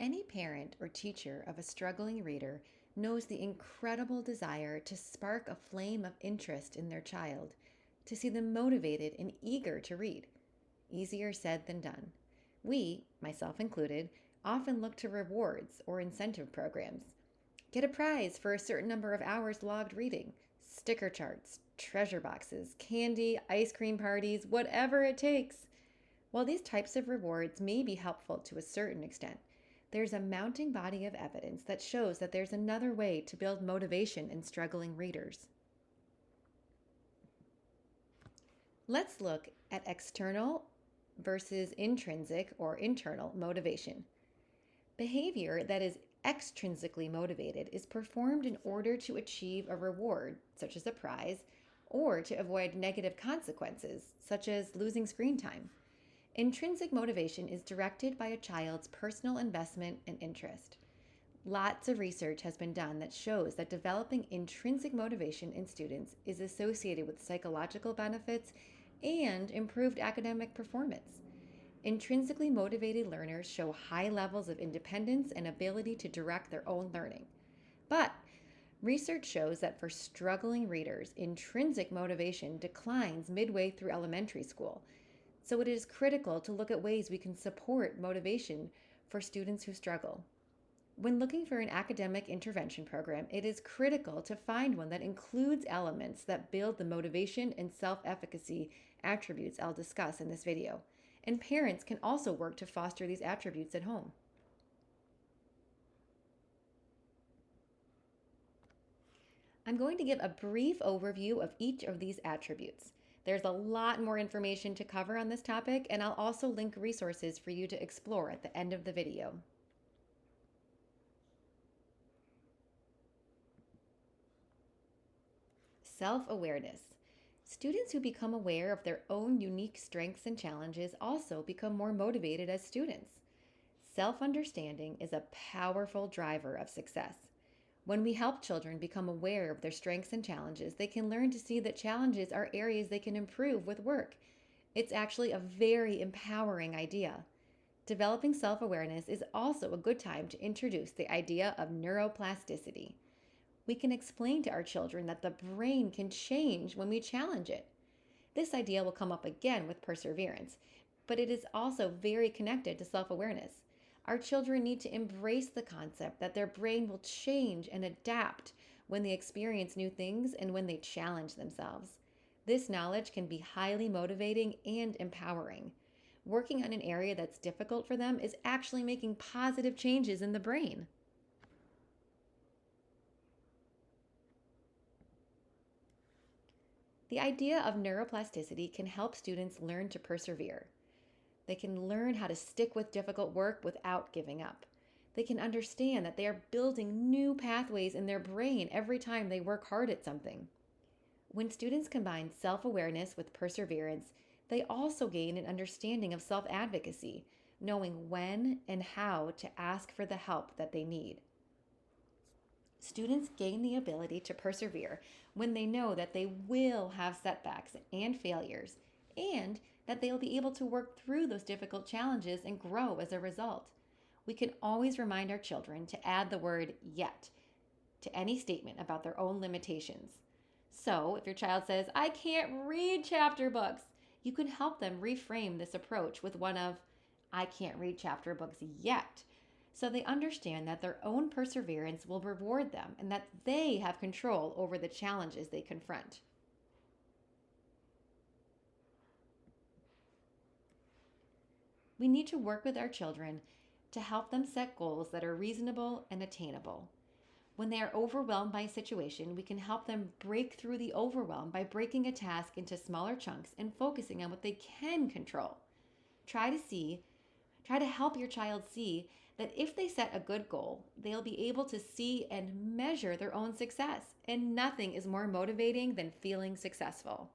Any parent or teacher of a struggling reader knows the incredible desire to spark a flame of interest in their child, to see them motivated and eager to read. Easier said than done. We, myself included, often look to rewards or incentive programs. Get a prize for a certain number of hours logged reading, sticker charts, treasure boxes, candy, ice cream parties, whatever it takes. While these types of rewards may be helpful to a certain extent, there's a mounting body of evidence that shows that there's another way to build motivation in struggling readers. Let's look at external versus intrinsic or internal motivation. Behavior that is extrinsically motivated is performed in order to achieve a reward, such as a prize, or to avoid negative consequences, such as losing screen time. Intrinsic motivation is directed by a child's personal investment and interest. Lots of research has been done that shows that developing intrinsic motivation in students is associated with psychological benefits and improved academic performance. Intrinsically motivated learners show high levels of independence and ability to direct their own learning. But research shows that for struggling readers, intrinsic motivation declines midway through elementary school. So it is critical to look at ways we can support motivation for students who struggle. When looking for an academic intervention program, it is critical to find one that includes elements that build the motivation and self-efficacy attributes I'll discuss in this video. And parents can also work to foster these attributes at home. I'm going to give a brief overview of each of these attributes. There's a lot more information to cover on this topic, and I'll also link resources for you to explore at the end of the video. Self-awareness. Students who become aware of their own unique strengths and challenges also become more motivated as students. Self-understanding is a powerful driver of success. When we help children become aware of their strengths and challenges, they can learn to see that challenges are areas they can improve with work. It's actually a very empowering idea. Developing self-awareness is also a good time to introduce the idea of neuroplasticity. We can explain to our children that the brain can change when we challenge it. This idea will come up again with perseverance, but it is also very connected to self-awareness. Our children need to embrace the concept that their brain will change and adapt when they experience new things and when they challenge themselves. This knowledge can be highly motivating and empowering. Working on an area that's difficult for them is actually making positive changes in the brain. The idea of neuroplasticity can help students learn to persevere. They can learn how to stick with difficult work without giving up. They can understand that they are building new pathways in their brain every time they work hard at something. When students combine self-awareness with perseverance, they also gain an understanding of self-advocacy, knowing when and how to ask for the help that they need. Students gain the ability to persevere when they know that they will have setbacks and failures, and that they'll be able to work through those difficult challenges and grow as a result. We can always remind our children to add the word yet to any statement about their own limitations. So if your child says, "I can't read chapter books," you can help them reframe this approach with one of, "I can't read chapter books yet," so they understand that their own perseverance will reward them and that they have control over the challenges they confront. We need to work with our children to help them set goals that are reasonable and attainable. When they are overwhelmed by a situation, we can help them break through the overwhelm by breaking a task into smaller chunks and focusing on what they can control. Try to help your child see that if they set a good goal, they'll be able to see and measure their own success, and nothing is more motivating than feeling successful.